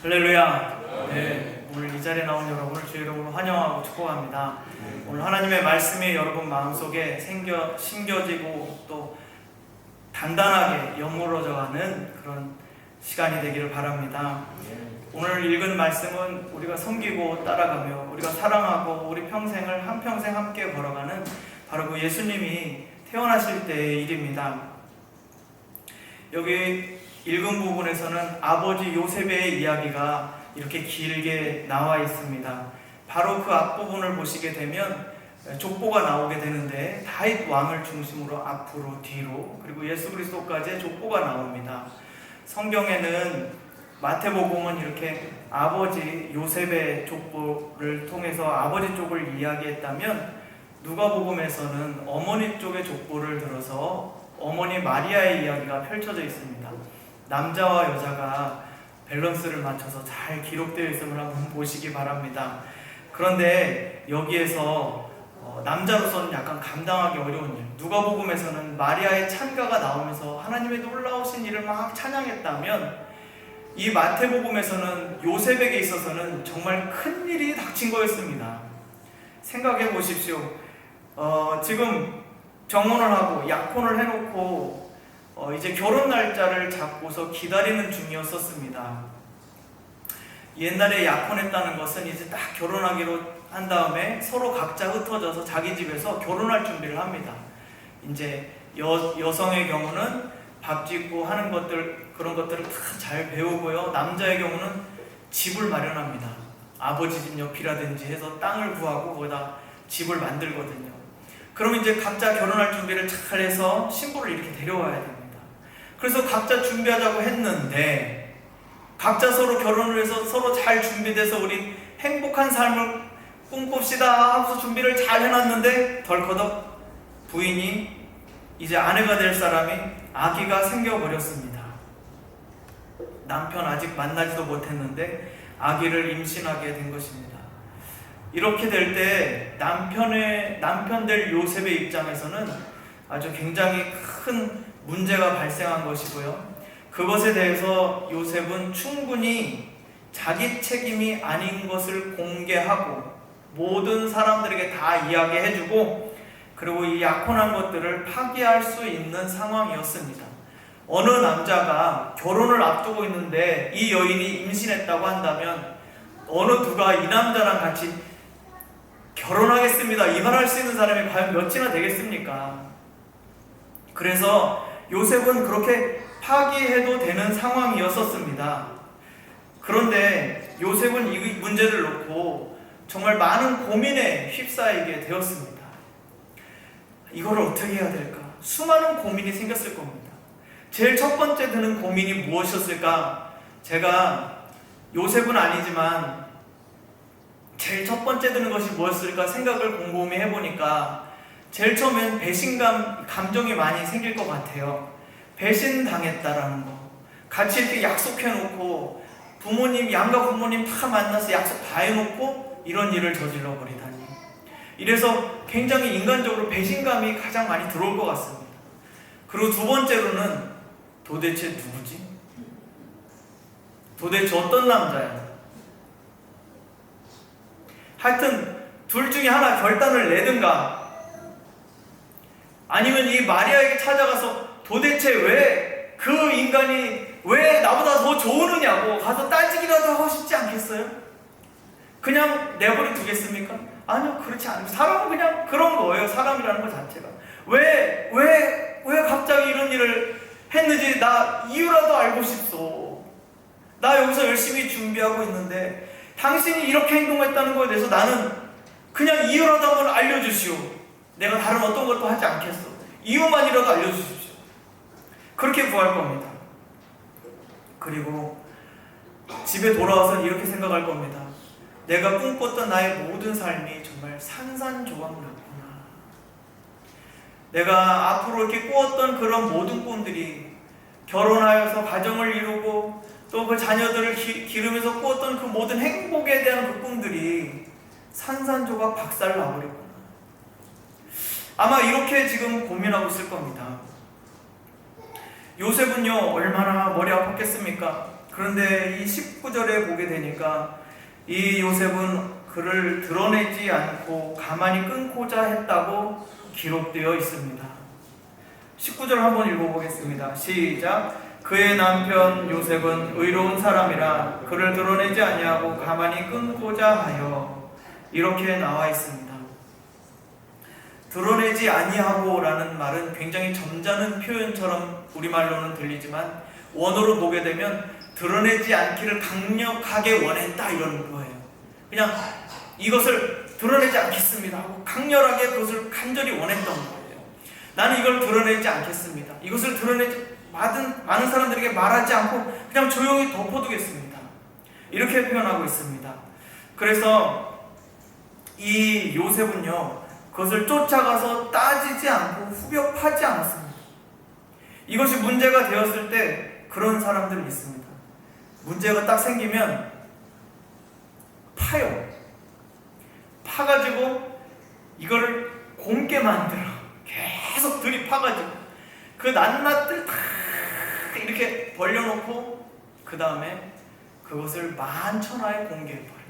할렐루야. 네, 오늘 이 자리에 나온 여러분을 주의 이름으로 환영하고 축복합니다. 오늘 하나님의 말씀이 여러분 마음속에 심겨지고 또 단단하게 여물어져가는 그런 시간이 되기를 바랍니다. 오늘 읽은 말씀은 우리가 섬기고 따라가며 우리가 사랑하고 우리 평생을 한평생 함께 걸어가는 바로 그 예수님이 태어나실 때의 일입니다. 여기 읽은 부분에서는 아버지 요셉의 이야기가 이렇게 길게 나와 있습니다. 바로 그 앞부분을 보시게 되면 족보가 나오게 되는데 다윗 왕을 중심으로 앞으로 뒤로 그리고 예수 그리스도까지의 족보가 나옵니다. 성경에는 마태복음은 이렇게 아버지 요셉의 족보를 통해서 아버지 쪽을 이야기했다면 누가복음에서는 어머니 쪽의 족보를 들어서 어머니 마리아의 이야기가 펼쳐져 있습니다. 남자와 여자가 밸런스를 맞춰서 잘 기록되어 있음을 한번 보시기 바랍니다. 그런데 여기에서 남자로서는 약간 감당하기 어려운 일, 누가복음에서는 마리아의 찬가가 나오면서 하나님의 놀라우신 일을 막 찬양했다면 이 마태복음에서는 요셉에게 있어서는 정말 큰 일이 닥친 거였습니다. 생각해 보십시오. 지금 정혼을 하고 약혼을 해놓고 이제 결혼 날짜를 잡고서 기다리는 중이었었습니다. 옛날에 약혼했다는 것은 이제 딱 결혼하기로 한 다음에 서로 각자 흩어져서 자기 집에서 결혼할 준비를 합니다. 이제 여성의 경우는 밥 짓고 하는 것들, 그런 것들을 다 잘 배우고요. 남자의 경우는 집을 마련합니다. 아버지 집 옆이라든지 해서 땅을 구하고 거기다 집을 만들거든요. 그럼 이제 각자 결혼할 준비를 잘 해서 신부를 이렇게 데려와야 됩니다. 그래서 각자 준비하자고 했는데 각자 서로 결혼을 해서 서로 잘 준비돼서 우리 행복한 삶을 꿈꿉시다 하고서 준비를 잘 해놨는데 덜커덕 부인이 이제 아내가 될 사람이 아기가 생겨버렸습니다. 남편 아직 만나지도 못했는데 아기를 임신하게 된 것입니다. 이렇게 될 때 남편 될 요셉의 입장에서는 아주 굉장히 큰 문제가 발생한 것이고요. 그것에 대해서 요셉은 충분히 자기 책임이 아닌 것을 공개하고 모든 사람들에게 다 이야기해주고 그리고 이 약혼한 것들을 파기할 수 있는 상황이었습니다. 어느 남자가 결혼을 앞두고 있는데 이 여인이 임신했다고 한다면 어느 누가 이 남자랑 같이 결혼하겠습니다 이 말할 수 있는 사람이 과연 몇이나 되겠습니까? 그래서 요셉은 그렇게 파기해도 되는 상황이었었습니다. 그런데 요셉은 이 문제를 놓고 정말 많은 고민에 휩싸이게 되었습니다. 이걸 어떻게 해야 될까? 수많은 고민이 생겼을 겁니다. 제일 첫 번째 드는 고민이 무엇이었을까? 제가 요셉은 아니지만 제일 첫 번째 드는 것이 무엇일까 생각을 곰곰이 해보니까 제일 처음엔 배신감, 감정이 많이 생길 것 같아요. 배신당했다라는 거. 같이 이렇게 약속해놓고 부모님, 양가 부모님 다 만나서 약속 다 해놓고 이런 일을 저질러 버리다니. 이래서 굉장히 인간적으로 배신감이 가장 많이 들어올 것 같습니다. 그리고 두 번째로는 도대체 누구지? 도대체 어떤 남자야? 하여튼 둘 중에 하나 결단을 내든가 아니면 이 마리아에게 찾아가서 도대체 왜 그 인간이 왜 나보다 더 좋으느냐고 가서 따지기라도 하고 싶지 않겠어요? 그냥 내버려 두겠습니까? 아니요, 그렇지 않습니다. 사람은 그냥 그런 거예요. 사람이라는 것 자체가. 왜 갑자기 이런 일을 했는지 나 이유라도 알고 싶소. 나 여기서 열심히 준비하고 있는데 당신이 이렇게 행동했다는 것에 대해서 나는 그냥 이유라도 한번 알려주시오. 내가 다른 어떤 것도 하지 않겠어. 이유만이라도 알려주십시오. 그렇게 구할 겁니다. 그리고 집에 돌아와서 이렇게 생각할 겁니다. 내가 꿈꿨던 나의 모든 삶이 정말 산산조각났구나. 내가 앞으로 이렇게 꾸었던 그런 모든 꿈들이 결혼하여서 가정을 이루고 또 그 자녀들을 기르면서 꾸었던 그 모든 행복에 대한 그 꿈들이 산산조각 박살나버렸구나. 아마 이렇게 지금 고민하고 있을 겁니다. 요셉은요 얼마나 머리 아팠겠습니까? 그런데 이 19절에 보게 되니까 이 요셉은 그를 드러내지 않고 가만히 끊고자 했다고 기록되어 있습니다. 19절 한번 읽어보겠습니다. 시작. 그의 남편 요셉은 의로운 사람이라 그를 드러내지 아니하고 가만히 끊고자 하여, 이렇게 나와 있습니다. 드러내지 아니하고 라는 말은 굉장히 점잖은 표현처럼 우리말로는 들리지만 원어로 보게 되면 드러내지 않기를 강력하게 원했다 이런 거예요. 그냥 이것을 드러내지 않겠습니다 하고 강렬하게 그것을 간절히 원했던 거예요. 나는 이걸 드러내지 않겠습니다. 이것을 드러내지 많은 사람들에게 말하지 않고 그냥 조용히 덮어두겠습니다. 이렇게 표현하고 있습니다. 그래서 이 요셉은요, 그것을 쫓아가서 따지지 않고 후벼파지 않았습니다. 이것이 문제가 되었을 때 그런 사람들이 있습니다. 문제가 딱 생기면 파요. 파가지고 이거를 곰게 만들어 계속 들이파가지고 그 낱낱들 다 이렇게 벌려놓고 그 다음에 그것을 만천하에 공개해버려요.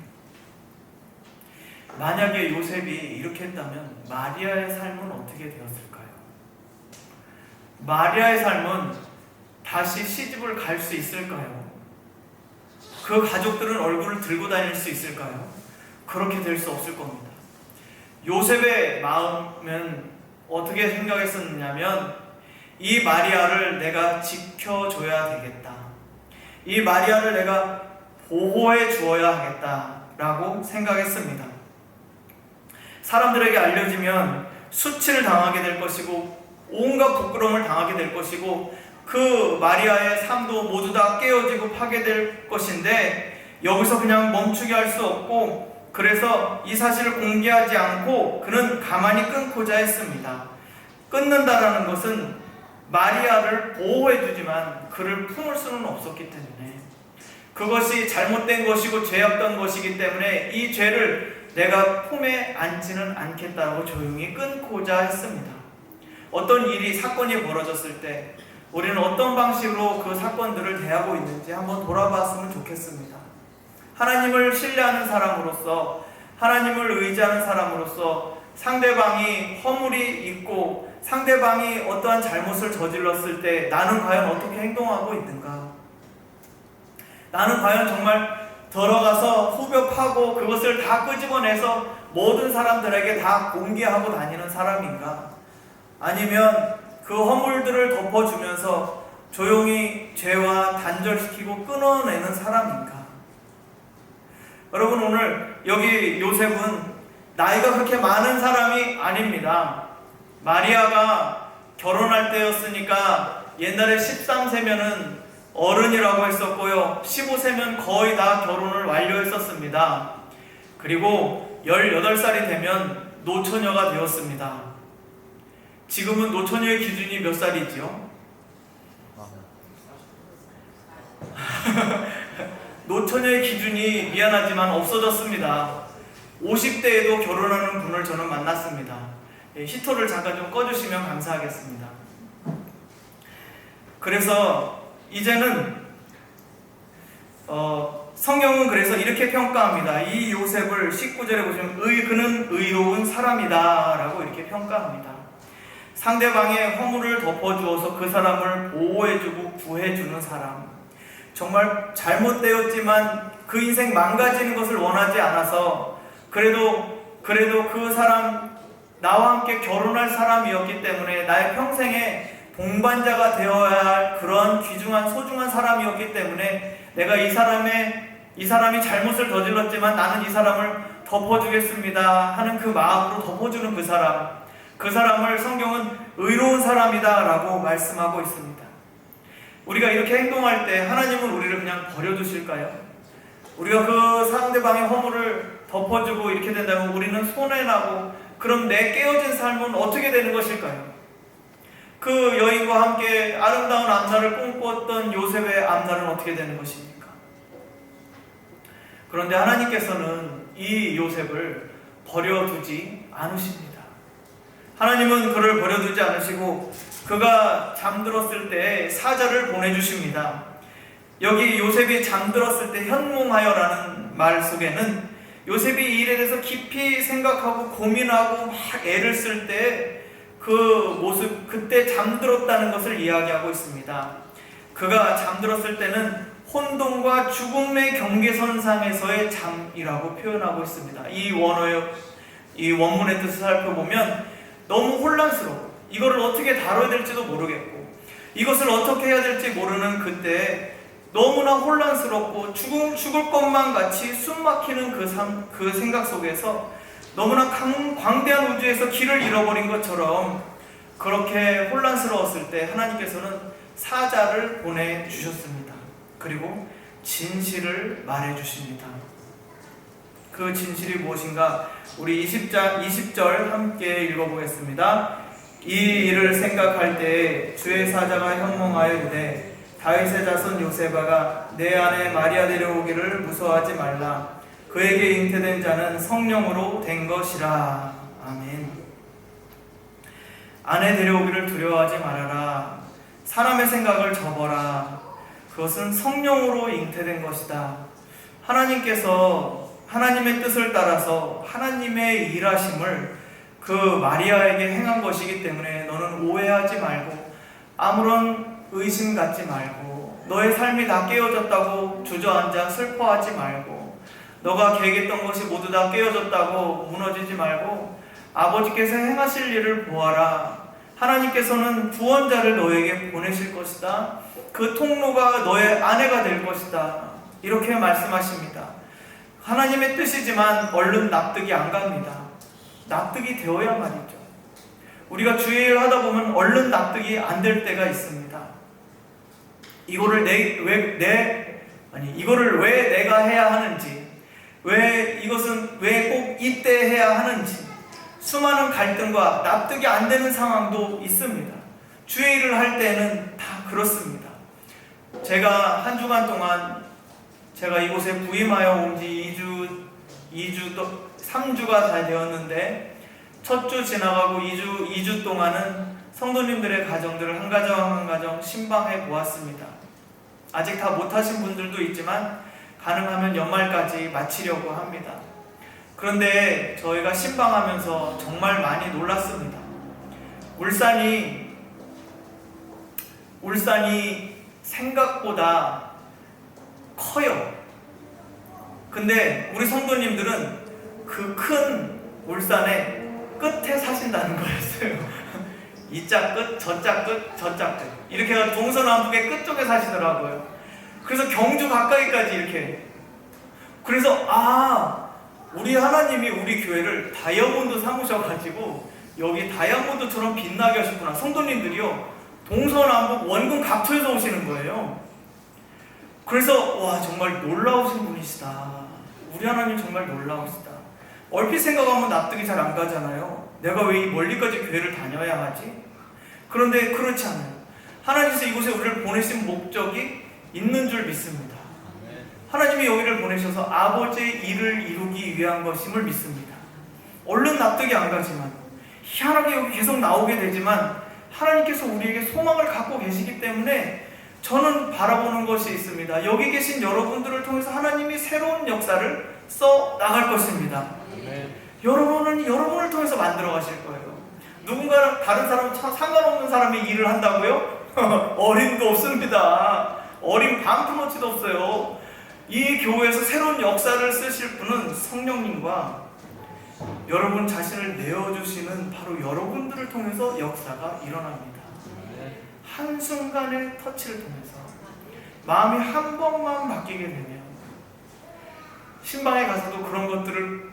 만약에 요셉이 이렇게 했다면 마리아의 삶은 어떻게 되었을까요? 마리아의 삶은 다시 시집을 갈 수 있을까요? 그 가족들은 얼굴을 들고 다닐 수 있을까요? 그렇게 될 수 없을 겁니다. 요셉의 마음은 어떻게 생각했었냐면 이 마리아를 내가 지켜줘야 되겠다. 이 마리아를 내가 보호해 주어야 하겠다라고 생각했습니다. 사람들에게 알려지면 수치를 당하게 될 것이고 온갖 부끄러움을 당하게 될 것이고 그 마리아의 삶도 모두 다 깨어지고 파괴될 것인데 여기서 그냥 멈추게 할 수 없고 그래서 이 사실을 공개하지 않고 그는 가만히 끊고자 했습니다. 끊는다라는 것은 마리아를 보호해주지만 그를 품을 수는 없었기 때문에 그것이 잘못된 것이고 죄였던 것이기 때문에 이 죄를 내가 품에 안지는 않겠다라고 조용히 끊고자 했습니다. 어떤 일이 사건이 벌어졌을 때 우리는 어떤 방식으로 그 사건들을 대하고 있는지 한번 돌아봤으면 좋겠습니다. 하나님을 신뢰하는 사람으로서 하나님을 의지하는 사람으로서 상대방이 허물이 있고 상대방이 어떠한 잘못을 저질렀을 때 나는 과연 어떻게 행동하고 있는가? 나는 과연 정말 들어가서 후벼 파고 그것을 다 끄집어내서 모든 사람들에게 다 공개하고 다니는 사람인가? 아니면 그 허물들을 덮어주면서 조용히 죄와 단절시키고 끊어내는 사람인가? 여러분, 오늘 여기 요셉은 나이가 그렇게 많은 사람이 아닙니다. 마리아가 결혼할 때였으니까 옛날에 13세면은 어른이라고 했었고요. 15세면 거의 다 결혼을 완료했었습니다. 그리고 18살이 되면 노처녀가 되었습니다. 지금은 노처녀의 기준이 몇 살이지요? 노처녀의 기준이 미안하지만 없어졌습니다. 50대에도 결혼하는 분을 저는 만났습니다. 히터를 잠깐 좀 꺼주시면 감사하겠습니다. 그래서 이제는 성경은 그래서 이렇게 평가합니다. 이 요셉을 19절에 보시면 그는 의로운 사람이다 라고 이렇게 평가합니다. 상대방의 허물을 덮어주어서 그 사람을 보호해주고 구해주는 사람, 정말 잘못되었지만 그 인생 망가지는 것을 원하지 않아서 그래도 그 사람 나와 함께 결혼할 사람이었기 때문에 나의 평생에 동반자가 되어야 할 그런 귀중한 소중한 사람이었기 때문에 내가 이 사람이 잘못을 저질렀지만 나는 이 사람을 덮어주겠습니다 하는 그 마음으로 덮어주는 그 사람을 성경은 의로운 사람이다 라고 말씀하고 있습니다. 우리가 이렇게 행동할 때 하나님은 우리를 그냥 버려두실까요? 우리가 그 상대방의 허물을 덮어주고 이렇게 된다면 우리는 손해나고 그럼 내 깨어진 삶은 어떻게 되는 것일까요? 그 여인과 함께 아름다운 앞날을 꿈꾸었던 요셉의 앞날은 어떻게 되는 것입니까? 그런데 하나님께서는 이 요셉을 버려두지 않으십니다. 하나님은 그를 버려두지 않으시고 그가 잠들었을 때 사자를 보내주십니다. 여기 요셉이 잠들었을 때 현몽하여라는 말 속에는 요셉이 이 일에 대해서 깊이 생각하고 고민하고 막 애를 쓸 때 그 모습, 그때 잠들었다는 것을 이야기하고 있습니다. 그가 잠들었을 때는 혼돈과 죽음의 경계선상에서의 잠이라고 표현하고 있습니다. 이 원문의 뜻을 살펴보면 너무 혼란스러워. 이거를 어떻게 다뤄야 될지도 모르겠고, 이것을 어떻게 해야 될지 모르는 그때 너무나 혼란스럽고 죽을 것만 같이 숨 막히는 그 생각 속에서 너무나 광대한 우주에서 길을 잃어버린 것처럼 그렇게 혼란스러웠을 때 하나님께서는 사자를 보내주셨습니다. 그리고 진실을 말해주십니다. 그 진실이 무엇인가? 우리 20절 함께 읽어보겠습니다. 이 일을 생각할 때 주의 사자가 현몽하여 이르되 다윗의 자손 요세바가 내 아내 마리아 데려오기를 무서워하지 말라. 그에게 잉태된 자는 성령으로 된 것이라. 아멘. 아내 데려오기를 두려워하지 말아라. 사람의 생각을 접어라. 그것은 성령으로 잉태된 것이다. 하나님께서 하나님의 뜻을 따라서 하나님의 일하심을 그 마리아에게 행한 것이기 때문에 너는 오해하지 말고 아무런 의심 갖지 말고 너의 삶이 다 깨어졌다고 주저앉아 슬퍼하지 말고 너가 계획했던 것이 모두 다 깨어졌다고 무너지지 말고 아버지께서 행하실 일을 보아라. 하나님께서는 구원자를 너에게 보내실 것이다. 그 통로가 너의 아내가 될 것이다. 이렇게 말씀하십니다. 하나님의 뜻이지만 얼른 납득이 안 갑니다. 납득이 되어야 말이죠. 우리가 주의 일을 하다 보면 얼른 납득이 안 될 때가 있습니다. 이거를 왜 내가 해야 하는지, 이것은 왜 꼭 이때 해야 하는지, 수많은 갈등과 납득이 안 되는 상황도 있습니다. 주의 일을 할 때는 다 그렇습니다. 제가 한 주간 동안 제가 이곳에 부임하여 온 지 3주가 다 되었는데 첫 주 지나가고 2주 동안은 성도님들의 가정들을 한 가정 한 가정 신방해 보았습니다. 아직 다 못하신 분들도 있지만 가능하면 연말까지 마치려고 합니다. 그런데 저희가 신방하면서 정말 많이 놀랐습니다. 울산이 생각보다 커요. 근데 우리 성도님들은 그 큰 울산의 끝에 사신다는 거였어요. 이자 끝, 저자 끝, 저자 끝. 이렇게 해서 동서남북의 끝쪽에 사시더라고요. 그래서 경주 가까이까지 이렇게. 그래서 우리 하나님이 우리 교회를 다이아몬드 삼으셔가지고 여기 다이아몬드처럼 빛나게 하셨구나. 성도님들이요, 동서남북 원군 각처에서 오시는 거예요. 그래서 와, 정말 놀라우신 분이시다. 우리 하나님 정말 놀라우시다. 얼핏 생각하면 납득이 잘 안 가잖아요. 내가 왜 이 멀리까지 교회를 다녀야 하지? 그런데 그렇지 않아요. 하나님께서 이곳에 우리를 보내신 목적이 있는 줄 믿습니다. 하나님이 여기를 보내셔서 아버지의 일을 이루기 위한 것임을 믿습니다. 얼른 납득이 안 가지만, 희한하게 여기 계속 나오게 되지만 하나님께서 우리에게 소망을 갖고 계시기 때문에 저는 바라보는 것이 있습니다. 여기 계신 여러분들을 통해서 하나님이 새로운 역사를 써 나갈 것입니다. 여러분을 통해서 만들어 가실 거예요. 누군가 다른 사람, 상관없는 사람이 일을 한다고요? 어림도 없습니다. 어림 반푼어치도 없어요. 이 교회에서 새로운 역사를 쓰실 분은 성령님과 여러분 자신을 내어주시는 바로 여러분들을 통해서 역사가 일어납니다. 한순간의 터치를 통해서 마음이 한 번만 바뀌게 되면, 신방에 가서도 그런 것들을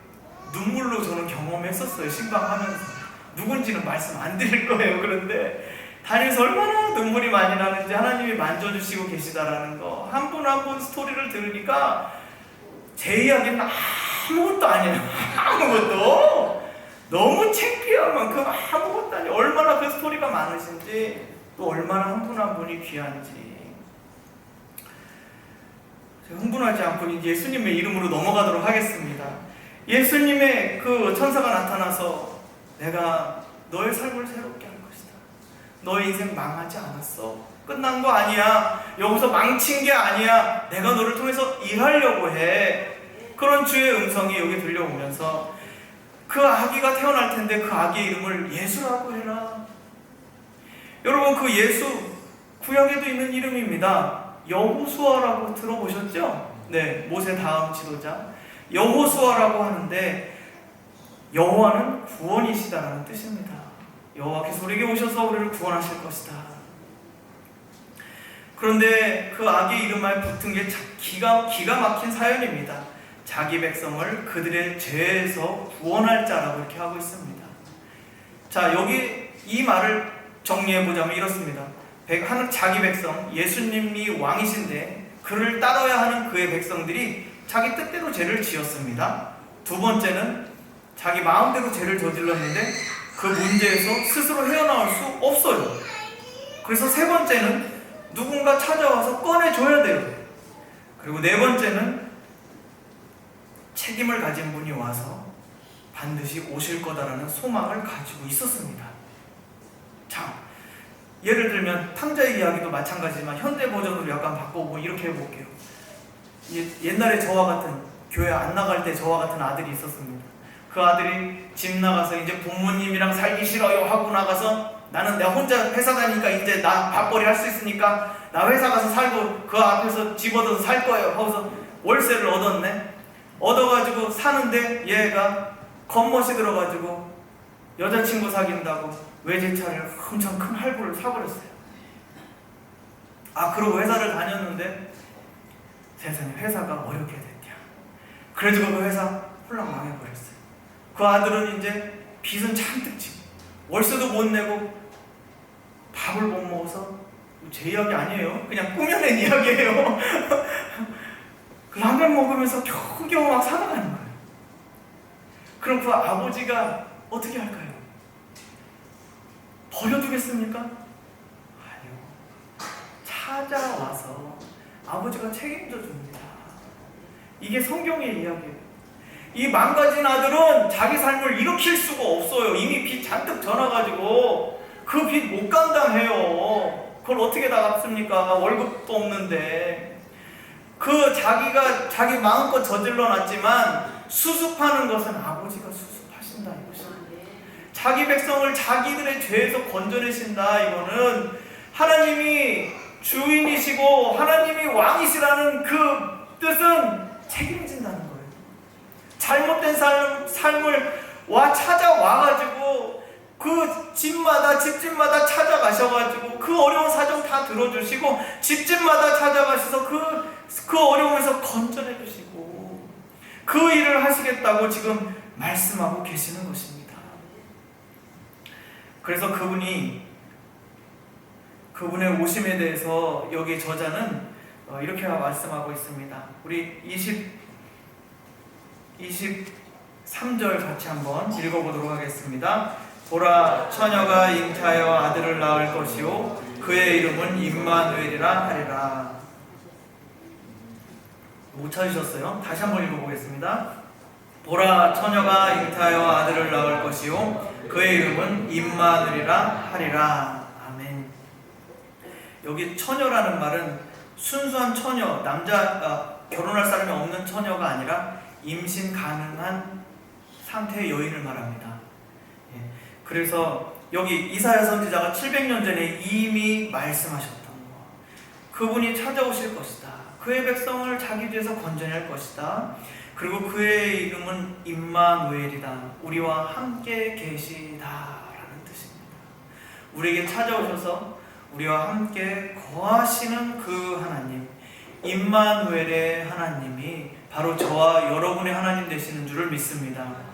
눈물로 저는 경험했었어요. 신방하면서. 누군지는 말씀 안 드릴 거예요. 그런데 다니면서 얼마나 눈물이 많이 나는지 하나님이 만져주시고 계시다라는 거, 한 분 한 분 스토리를 들으니까 제 이야기는 아무것도 아니에요. 아무것도. 너무 창피할 만큼 아무것도 아니에요. 얼마나 그 스토리가 많으신지, 또 얼마나 한 분 한 분이 귀한지. 흥분하지 않고 예수님의 이름으로 넘어가도록 하겠습니다. 예수님의 그 천사가 나타나서 내가 너의 삶을 새롭게 할 것이다. 너의 인생 망하지 않았어. 끝난 거 아니야. 여기서 망친 게 아니야. 내가 너를 통해서 일하려고 해. 그런 주의 음성이 여기 들려오면서 그 아기가 태어날 텐데 그 아기의 이름을 예수라고 해라. 여러분, 그 예수 구약에도 있는 이름입니다. 여호수아라고 들어보셨죠? 네, 모세 다음 지도자 여호수아라고 하는데 여호와는 구원이시다라는 뜻입니다. 여호와께서 우리에게 오셔서 우리를 구원하실 것이다. 그런데 그 아기 이름에 붙은 게 기가 막힌 사연입니다. 자기 백성을 그들의 죄에서 구원할 자라고 이렇게 하고 있습니다. 자, 여기 이 말을 정리해보자면 이렇습니다. 자기 백성, 예수님이 왕이신데 그를 따라야 하는 그의 백성들이 자기 뜻대로 죄를 지었습니다. 두 번째는 자기 마음대로 죄를 저질렀는데 그 문제에서 스스로 헤어나올 수 없어요. 그래서 세 번째는 누군가 찾아와서 꺼내줘야 돼요. 그리고 네 번째는 책임을 가진 분이 와서 반드시 오실 거다라는 소망을 가지고 있었습니다. 자, 예를 들면 탕자의 이야기도 마찬가지지만 현대 버전으로 약간 바꿔보고 이렇게 해볼게요. 옛날에 저와 같은, 교회 안 나갈 때 저와 같은 아들이 있었습니다. 그 아들이 집 나가서 이제 부모님이랑 살기 싫어요 하고 나가서 나는 내가 혼자 회사 다니니까 이제 나 밥벌이 할 수 있으니까 나 회사 가서 살고 그 앞에서 집 얻어서 살 거예요 하고서 월세를 얻었네. 얻어가지고 사는데 얘가 겉멋이 들어가지고 여자친구 사귄다고 외제차를 엄청 큰 할부를 사버렸어요. 그러고 회사를 다녔는데 세상에 회사가 어렵게 됐냐. 그래가지고 그 회사 홀랑 망해버렸어요. 그 아들은 이제 빚은 잔뜩 지고 월세도 못 내고 밥을 못 먹어서, 제 이야기 아니에요. 그냥 꾸며낸 이야기예요. 라면 먹으면서 겨우겨우 막 살아가는 거예요. 그럼 그 아버지가 어떻게 할까요? 버려두겠습니까? 아니요. 찾아와서 아버지가 책임져 줍니다. 이게 성경의 이야기예요. 이 망가진 아들은 자기 삶을 일으킬 수가 없어요. 이미 빚 잔뜩 져놔가지고 그 빚 못 감당해요. 그걸 어떻게 다 갚습니까? 월급도 없는데. 자기가 자기 마음껏 저질러 놨지만 수습하는 것은 아버지가 수습하신다 이것입니다. 자기 백성을 자기들의 죄에서 건져내신다. 이거는 하나님이 주인이시고 하나님이 왕이시라는 그 뜻은 책임진다는 거예요. 잘못된 삶을 찾아와가지고 그 집집마다 찾아가셔가지고 그 어려운 사정 다 들어주시고 집집마다 찾아가셔서 그 어려움에서 건져내주시고 그 일을 하시겠다고 지금 말씀하고 계시는 것입니다. 그래서 그분의 오심에 대해서 여기 저자는 이렇게 말씀하고 있습니다. 우리 23절 같이 한번 읽어보도록 하겠습니다. 보라, 처녀가 잉태하여 아들을 낳을 것이요 그의 이름은 임마누엘이라 하리라. 못 찾으셨어요? 다시 한번 읽어보겠습니다. 보라, 처녀가 잉태하여 아들을 낳을 것이요 그의 이름은 임마누엘이라 하리라. 아멘. 여기 처녀라는 말은 순수한 처녀, 결혼할 사람이 없는 처녀가 아니라 임신 가능한 상태의 여인을 말합니다. 그래서 여기 이사야 선지자가 700년 전에 이미 말씀하셨던 거, 그분이 찾아오실 것이다. 그의 백성을 자기 죄에서 건져낼 것이다. 그리고 그의 이름은 임마누엘이다. 우리와 함께 계시다라는 뜻입니다. 우리에게 찾아오셔서 우리와 함께 거하시는 그 하나님, 임마누엘의 하나님이 바로 저와 여러분의 하나님 되시는 줄을 믿습니다.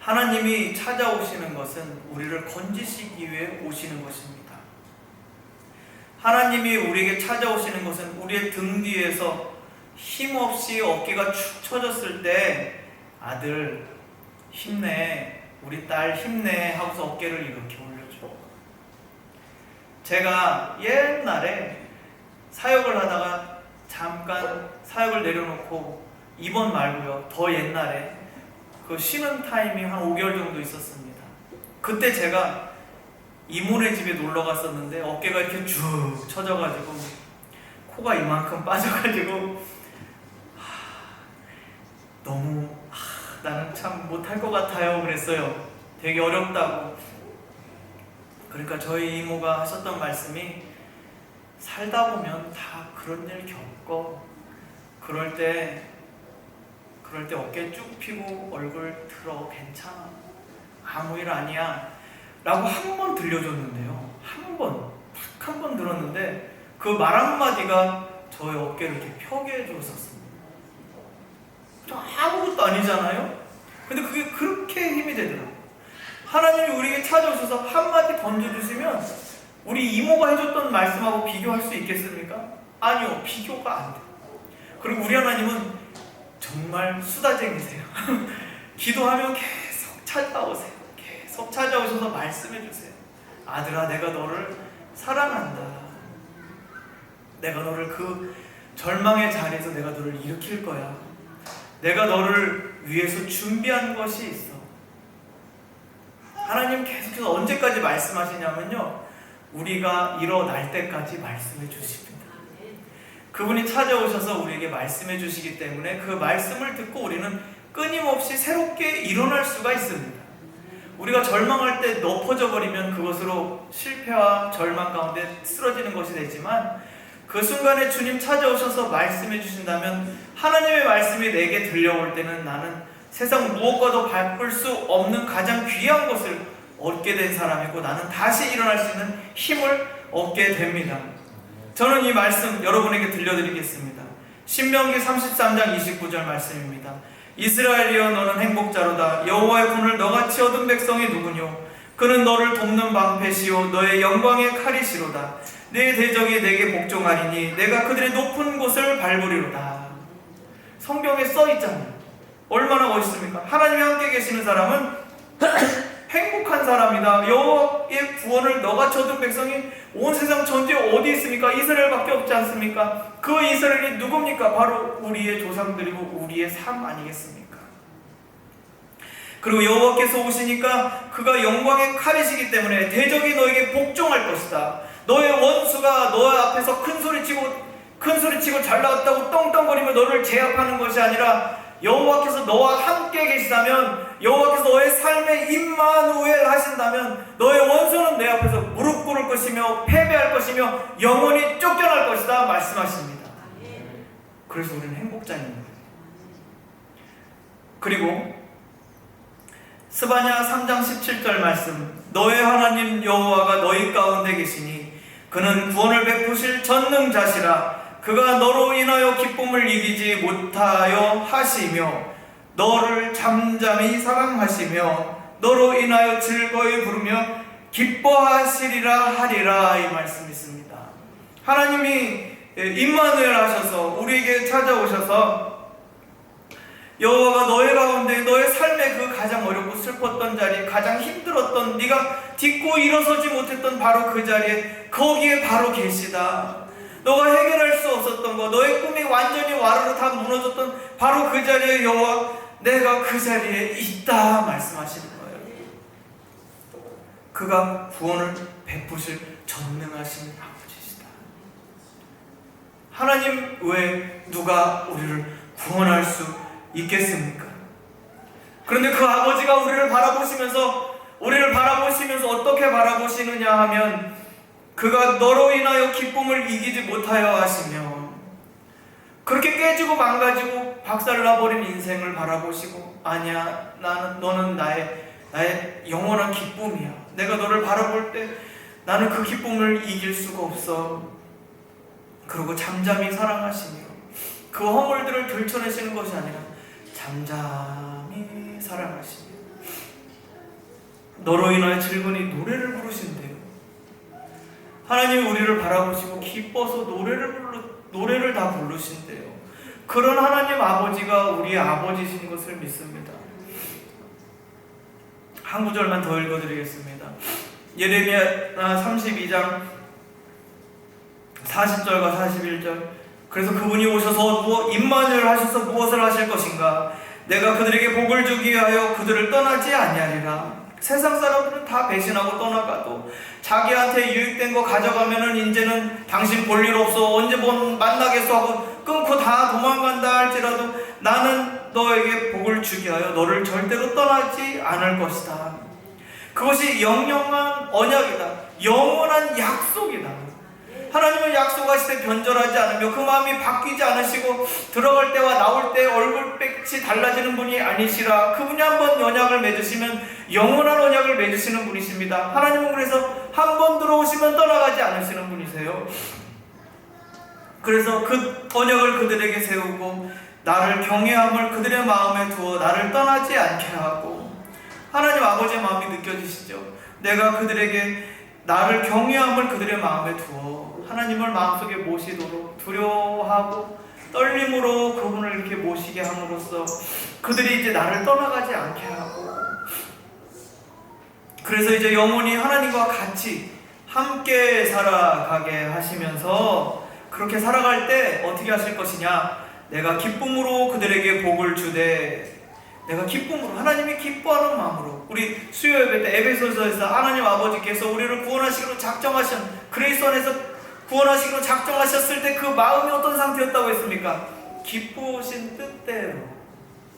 하나님이 찾아오시는 것은 우리를 건지시기 위해 오시는 것입니다. 하나님이 우리에게 찾아오시는 것은 우리의 등 뒤에서 힘없이 어깨가 축 처졌을 때 아들 힘내, 우리 딸 힘내 하고서 어깨를 이렇게 올려줘. 제가 옛날에 사역을 하다가 잠깐 사역을 내려놓고 이번 말고요, 더 옛날에 쉬는 타임이 한 5개월 정도 있었습니다. 그때 제가 이모네 집에 놀러 갔었는데 어깨가 이렇게 쭉 처져가지고 코가 이만큼 빠져가지고 너무 나는 참 못할 것 같아요 그랬어요. 되게 어렵다고. 그러니까 저희 이모가 하셨던 말씀이 살다 보면 다 그런 일 겪어. 그럴 때 어깨 쭉 펴고 얼굴 들어. 괜찮아. 아무 일 아니야. 라고 한 번 들려줬는데요. 한 번 들었는데 그 말 한마디가 저의 어깨를 이렇게 펴게 해줬었습니다. 아무것도 아니잖아요? 근데 그게 그렇게 힘이 되더라고요. 하나님이 우리에게 찾아오셔서 한마디 던져주시면 우리 이모가 해줬던 말씀하고 비교할 수 있겠습니까? 아니요. 비교가 안 돼요. 그리고 우리 하나님은 정말 수다쟁이세요. 기도하면 계속 찾아오세요. 계속 찾아오셔서 말씀해주세요. 아들아, 내가 너를 사랑한다. 내가 너를 그 절망의 자리에서 내가 너를 일으킬 거야. 내가 너를 위해서 준비한 것이 있어. 하나님 계속해서 언제까지 말씀하시냐면요, 우리가 일어날 때까지 말씀해 주십니다. 그분이 찾아오셔서 우리에게 말씀해 주시기 때문에 그 말씀을 듣고 우리는 끊임없이 새롭게 일어날 수가 있습니다. 우리가 절망할 때 엎어져 버리면 그것으로 실패와 절망 가운데 쓰러지는 것이 되지만, 그 순간에 주님 찾아오셔서 말씀해 주신다면, 하나님의 말씀이 내게 들려올 때는 나는 세상 무엇과도 바꿀 수 없는 가장 귀한 것을 얻게 된 사람이고, 나는 다시 일어날 수 있는 힘을 얻게 됩니다. 저는 이 말씀 여러분에게 들려드리겠습니다. 신명기 33장 29절 말씀입니다. 이스라엘이여, 너는 행복자로다. 여호와의 분을 너같이 얻은 백성이 누구뇨? 그는 너를 돕는 방패시오 너의 영광의 칼이시로다. 내 대적이 내게 복종하리니 내가 그들의 높은 곳을 밟으리로다. 성경에 써있잖아요. 얼마나 멋있습니까? 하나님이 함께 계시는 사람은 행복한 사람이다. 여호와의 구원을 너같이 얻은 백성이 온 세상 전체에 어디 있습니까? 이스라엘밖에 없지 않습니까? 그 이스라엘이 누굽니까? 바로 우리의 조상들이고 우리의 삶 아니겠습니까? 그리고 여호와께서 오시니까 그가 영광의 칼이시기 때문에 대적이 너에게 복종할 것이다. 너의 원수가 너 앞에서 큰소리치고 잘 나왔다고 떵떵거리며 너를 제압하는 것이 아니라, 여호와께서 너와 함께 계시다면, 여호와께서 너의 삶에 임마누엘 하신다면, 너의 원수는 내 앞에서 무릎 꿇을 것이며 패배할 것이며 영원히 쫓겨날 것이다 말씀하십니다. 그래서 우리는 행복자인 거예요. 그리고 스바냐 3장 17절 말씀, 너의 하나님 여호와가 너희 가운데 계시니 그는 구원을 베푸실 전능자시라. 그가 너로 인하여 기쁨을 이기지 못하여 하시며 너를 잠잠히 사랑하시며 너로 인하여 즐거이 부르며 기뻐하시리라 하리라. 이 말씀이 있습니다. 하나님이 임마누엘 하셔서 우리에게 찾아오셔서 여호와가 너의 가운데, 너의 삶의 그 가장 어렵고 슬펐던 자리, 가장 힘들었던, 네가 딛고 일어서지 못했던 바로 그 자리에, 거기에 바로 계시다. 너가 해결할 수 없었던 것, 너의 꿈이 완전히 와르르 다 무너졌던 바로 그 자리에 여호와, 내가 그 자리에 있다 말씀하시는 거예요. 그가 구원을 베푸실 전능하신 아버지시다. 하나님 외에 누가 우리를 구원할 수 있겠습니까? 그런데 그 아버지가 우리를 바라보시면서 어떻게 바라보시느냐 하면, 그가 너로 인하여 기쁨을 이기지 못하여 하시며, 그렇게 깨지고 망가지고 박살나버린 인생을 바라보시고, 아니야, 너는 나의 영원한 기쁨이야. 내가 너를 바라볼 때 나는 그 기쁨을 이길 수가 없어. 그리고 잠잠히 사랑하시며 그 허물들을 들춰내시는 것이 아니라 잠잠히 사랑하시며 너로 인하여 즐거이 노래를 부르신대요. 하나님이 우리를 바라보시고 기뻐서 노래를 다 부르신대요. 그런 하나님 아버지가 우리의 아버지신 것을 믿습니다. 한 구절만 더 읽어드리겠습니다. 예레미야 32장 40절과 41절. 그래서 그분이 오셔서 임마누엘 하셔서 무엇을 하실 것인가? 내가 그들에게 복을 주기 위하여 그들을 떠나지 아니하리라. 세상 사람들은 다 배신하고 떠나가도 자기한테 유익된 거 가져가면은 이제는 당신 볼 일 없어, 언제 만나겠어 하고 끊고 다 도망간다 할지라도 나는 너에게 복을 주게 하여 너를 절대로 떠나지 않을 것이다. 그것이 영영한 언약이다. 영원한 약속이다. 하나님은 약속하실 때 변절하지 않으며 그 마음이 바뀌지 않으시고 들어갈 때와 나올 때 얼굴빛이 달라지는 분이 아니시라. 그분이 한번 언약을 맺으시면 영원한 언약을 맺으시는 분이십니다. 하나님은 그래서 한번 들어오시면 떠나가지 않으시는 분이세요. 그래서 그 언약을 그들에게 세우고 나를 경외함을 그들의 마음에 두어 나를 떠나지 않게 하고, 하나님 아버지의 마음이 느껴지시죠? 내가 그들에게 나를 경외함을 그들의 마음에 두어 하나님을 마음속에 모시도록 두려워하고 떨림으로 그분을 이렇게 모시게 함으로써 그들이 이제 나를 떠나가지 않게 하고, 그래서 이제 영원히 하나님과 같이 함께 살아가게 하시면서 그렇게 살아갈 때 어떻게 하실 것이냐? 내가 기쁨으로 그들에게 복을 주되, 내가 기쁨으로, 하나님이 기뻐하는 마음으로, 우리 수요 예배 때 에베소서에서 하나님 아버지께서 우리를 구원하시기로 작정하신, 그리스도 안에서 구원하시기로 작정하셨을 때 그 마음이 어떤 상태였다고 했습니까? 기쁘신 뜻대로,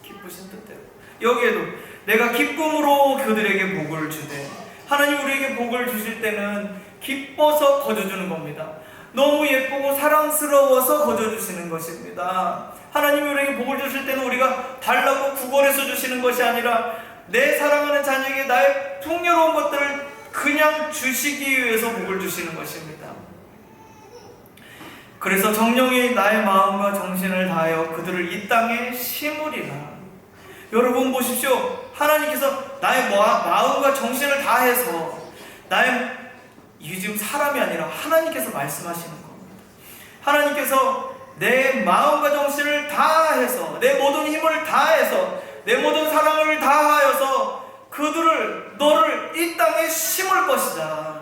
기쁘신 뜻대로. 여기에도 내가 기쁨으로 그들에게 복을 주되, 하나님 우리에게 복을 주실 때는 기뻐서 거저주는 겁니다. 너무 예쁘고 사랑스러워서 거저주시는 것입니다. 하나님이 우리에게 복을 주실 때는 우리가 달라고 구걸해서 주시는 것이 아니라 내 사랑하는 자녀에게 나의 풍요로운 것들을 그냥 주시기 위해서 복을 주시는 것입니다. 그래서 정령이 나의 마음과 정신을 다하여 그들을 이 땅에 심으리라. 여러분 보십시오. 하나님께서 나의 마음과 정신을 다해서, 이게 지금 사람이 아니라 하나님께서 말씀하시는 겁니다. 하나님께서 내 마음과 정신을 다해서, 내 모든 힘을 다해서, 내 모든 사랑을 다하여서 너를 이 땅에 심을 것이다.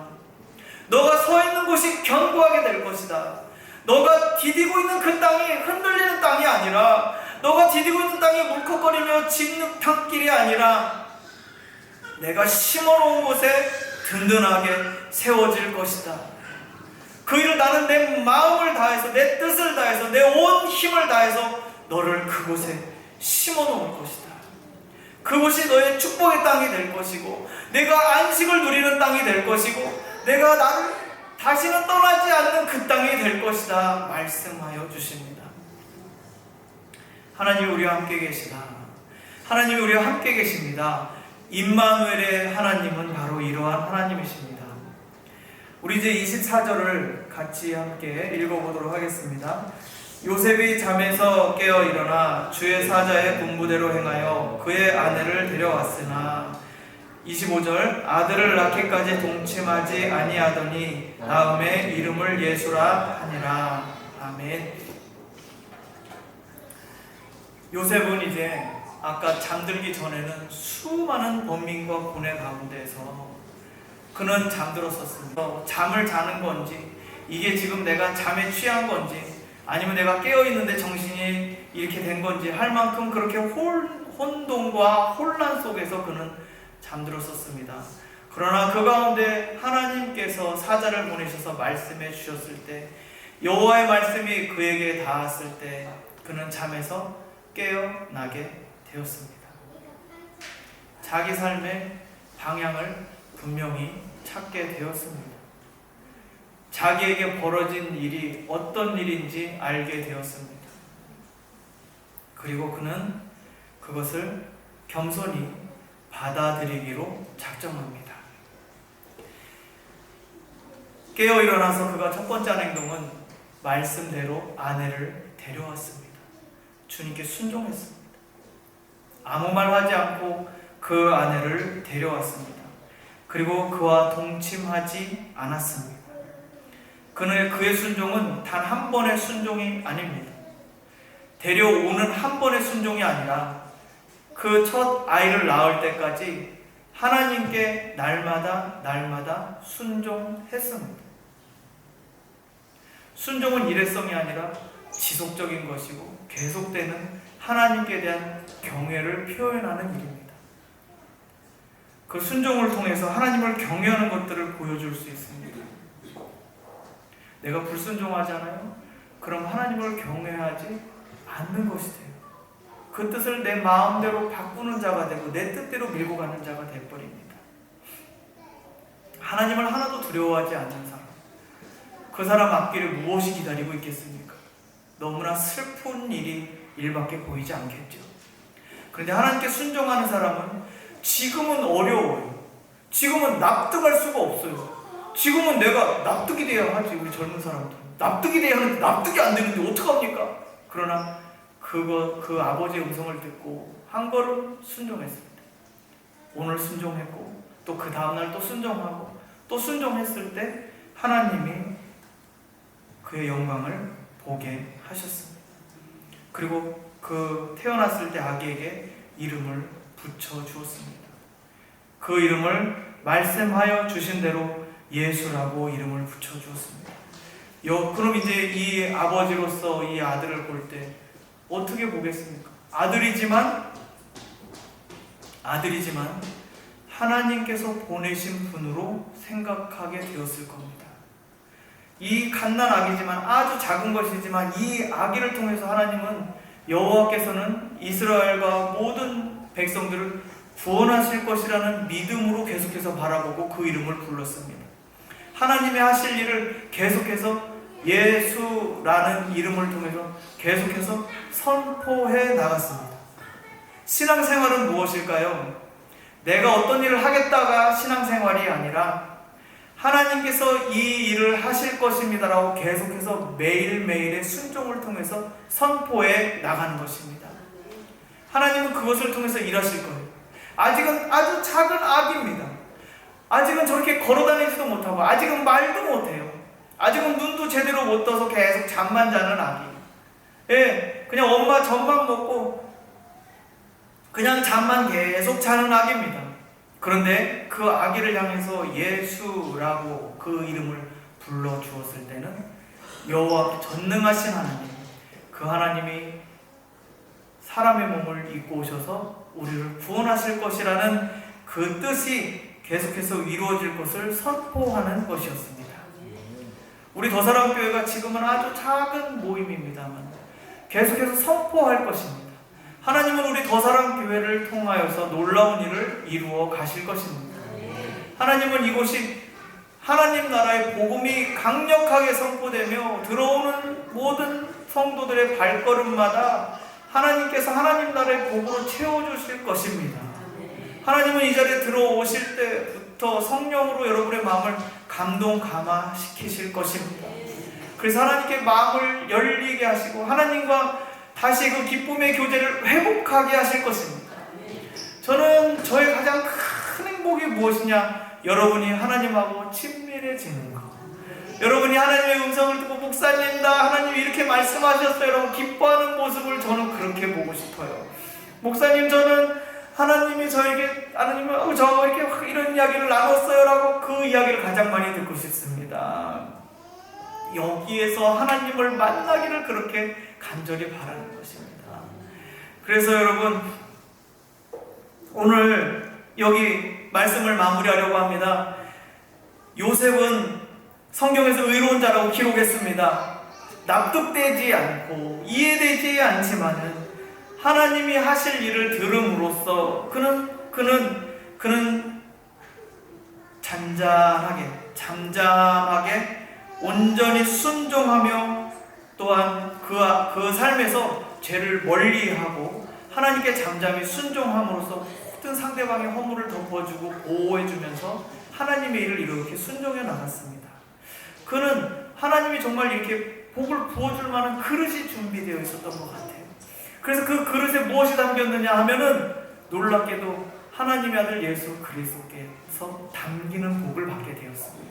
너가 서 있는 곳이 견고하게 될 것이다. 너가 디디고 있는 그 땅이 흔들리는 땅이 아니라, 너가 디디고 있는 땅이 물컥거리며 진흙탕길이 아니라 내가 심어놓은 곳에 든든하게 세워질 것이다. 그 일을 나는 내 마음을 다해서, 내 뜻을 다해서, 내 온 힘을 다해서 너를 그곳에 심어놓을 것이다. 그곳이 너의 축복의 땅이 될 것이고, 내가 안식을 누리는 땅이 될 것이고, 내가 나를 다시는 떠나지 않는 그 땅이 될 것이다 말씀하여 주십니다. 하나님이 우리와 함께 계시다. 하나님이 우리와 함께 계십니다. 임마누엘의 하나님은 바로 이러한 하나님이십니다. 우리 이제 24절을 같이 함께 읽어보도록 하겠습니다. 요셉이 잠에서 깨어 일어나 주의 사자의 분부대로 행하여 그의 아내를 데려왔으나, 25절, 아들을 낳기까지 동침하지 아니하더니 다음에 이름을 예수라 하니라. 아멘. 요셉은 이제 아까 잠들기 전에는 수많은 범민과 군의 가운데서 그는 잠들었었습니다. 잠을 자는 건지, 이게 지금 내가 잠에 취한 건지, 아니면 내가 깨어있는데 정신이 이렇게 된 건지 할 만큼 그렇게 혼돈과 혼란 속에서 그는 잠들었었습니다. 그러나 그 가운데 하나님께서 사자를 보내셔서 말씀해 주셨을 때, 여호와의 말씀이 그에게 닿았을 때 그는 잠에서 깨어나게 되었습니다. 자기 삶의 방향을 분명히 찾게 되었습니다. 자기에게 벌어진 일이 어떤 일인지 알게 되었습니다. 그리고 그는 그것을 겸손히 받아들이기로 작정합니다. 깨어 일어나서 그가 첫 번째 행동은 말씀대로 아내를 데려왔습니다. 주님께 순종했습니다. 아무 말 하지 않고 그 아내를 데려왔습니다. 그리고 그와 동침하지 않았습니다. 그의 순종은 단 한 번의 순종이 아닙니다. 데려오는 한 번의 순종이 아니라 그 첫 아이를 낳을 때까지 하나님께 날마다 순종했습니다. 순종은 일회성이 아니라 지속적인 것이고 계속되는 하나님께 대한 경외를 표현하는 일입니다. 그 순종을 통해서 하나님을 경외하는 것들을 보여줄 수 있습니다. 내가 불순종하잖아요? 그럼 하나님을 경외하지 않는 것이 돼요. 그 뜻을 내 마음대로 바꾸는 자가 되고 내 뜻대로 밀고 가는 자가 되어버립니다. 하나님을 하나도 두려워하지 않는 사람, 그 사람 앞길에 무엇이 기다리고 있겠습니까? 너무나 슬픈 일밖에 보이지 않겠죠. 그런데 하나님께 순종하는 사람은 지금은 어려워요. 지금은 납득할 수가 없어요. 지금은 내가 납득이 돼야 하지. 우리 젊은 사람들 납득이 돼야 하는데 납득이 안 되는데 어떡합니까? 그러나 그 아버지의 음성을 듣고 한 걸음 순종했습니다. 오늘 순종했고 또 그 다음날 또 순종하고 또 순종했을 때 하나님이 그의 영광을 보게 하셨습니다. 그리고 그 태어났을 때 아기에게 이름을 붙여 주었습니다. 그 이름을 말씀하여 주신 대로 예수라고 이름을 붙여 주었습니다. 그럼 이제 이 아버지로서 이 아들을 볼 때 어떻게 보겠습니까? 아들이지만 하나님께서 보내신 분으로 생각하게 되었을 겁니다. 이 갓난아기지만 아주 작은 것이지만 이 아기를 통해서 하나님은 여호와께서는 이스라엘과 모든 백성들을 구원하실 것이라는 믿음으로 계속해서 바라보고 그 이름을 불렀습니다. 하나님의 하실 일을 계속해서 예수라는 이름을 통해서 계속해서 선포해 나갔습니다. 신앙생활은 무엇일까요? 내가 어떤 일을 하겠다가 신앙생활이 아니라 하나님께서 이 일을 하실 것입니다라고 계속해서 매일매일의 순종을 통해서 선포해 나가는 것입니다. 하나님은 그것을 통해서 일하실 거예요. 아직은 아주 작은 아기입니다. 아직은 저렇게 걸어다니지도 못하고 아직은 말도 못해요. 아직은 눈도 제대로 못 떠서 계속 잠만 자는 아기. 그냥 엄마 젖만 먹고 그냥 잠만 계속 자는 아기입니다. 그런데 그 아기를 향해서 예수라고 그 이름을 불러주었을 때는 여호와 전능하신 하나님, 그 하나님이 사람의 몸을 입고 오셔서 우리를 구원하실 것이라는 그 뜻이 계속해서 이루어질 것을 선포하는 것이었습니다. 우리 더사랑교회가 지금은 아주 작은 모임입니다만 계속해서 선포할 것입니다. 하나님은 우리 더사랑교회를 통하여서 놀라운 일을 이루어 가실 것입니다. 하나님은 이곳이 하나님 나라의 복음이 강력하게 선포되며 들어오는 모든 성도들의 발걸음마다 하나님께서 하나님 나라의 복으로 채워주실 것입니다. 하나님은 이 자리에 들어오실 때부터 성령으로 여러분의 마음을 감동감화시키실 것입니다. 그래서 하나님께 마음을 열리게 하시고 하나님과 다시 그 기쁨의 교제를 회복하게 하실 것입니다. 저는 저의 가장 큰 행복이 무엇이냐? 여러분이 하나님하고 친밀해지는 것. 여러분이 하나님의 음성을 듣고 목사님 나 하나님이 이렇게 말씀하셨어요 라고 기뻐하는 모습을 저는 그렇게 보고 싶어요. 목사님 저는 하나님이 저에게 하나님은 저 이렇게 이런 이야기를 나눴어요 라고 그 이야기를 가장 많이 듣고 싶습니다. 여기에서 하나님을 만나기를 그렇게 간절히 바라는 것입니다. 그래서 여러분 오늘 여기 말씀을 마무리하려고 합니다. 요셉은 성경에서 의로운 자라고 기록했습니다. 납득되지 않고 이해되지 않지만은 하나님이 하실 일을 들음으로써 그는 잠잠하게 온전히 순종하며 또한 그 삶에서 죄를 멀리하고 하나님께 잠잠히 순종함으로써 모든 상대방의 허물을 덮어주고 보호해주면서 하나님의 일을 이렇게 순종해 나갔습니다. 그는 하나님이 정말 이렇게 복을 부어줄 만한 그릇이 준비되어 있었던 것 같아요. 그래서 그 그릇에 무엇이 담겼느냐 하면은 놀랍게도 하나님의 아들 예수 그리스도께서 담기는 복을 받게 되었습니다.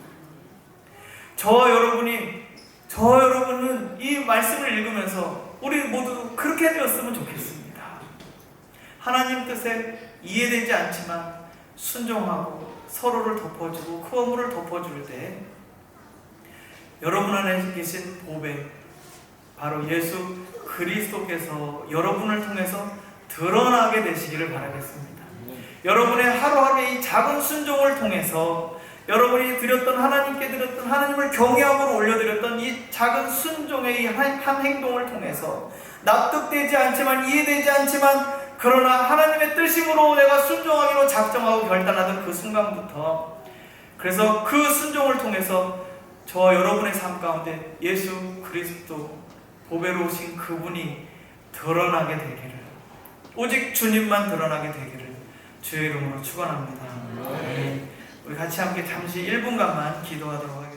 저와 여러분은 이 말씀을 읽으면서 우리 모두 그렇게 되었으면 좋겠습니다. 하나님 뜻에 이해되지 않지만 순종하고 서로를 덮어주고 그 허물을 덮어줄 때 여러분 안에 계신 보배 바로 예수 그리스도께서 여러분을 통해서 드러나게 되시기를 바라겠습니다. 여러분의 하루하루의 이 작은 순종을 통해서 여러분이 드렸던 하나님께 드렸던 하나님을 경외함으로 올려드렸던 이 작은 순종의 한 행동을 통해서 납득되지 않지만 이해되지 않지만 그러나 하나님의 뜻임으로 내가 순종하기로 작정하고 결단하던 그 순간부터 그래서 그 순종을 통해서 저와 여러분의 삶 가운데 예수 그리스도 보배로 오신 그분이 드러나게 되기를 오직 주님만 드러나게 되기를 주의 이름으로 축원합니다. 우리 같이 함께 잠시 1분간만 기도하도록 하겠습니다.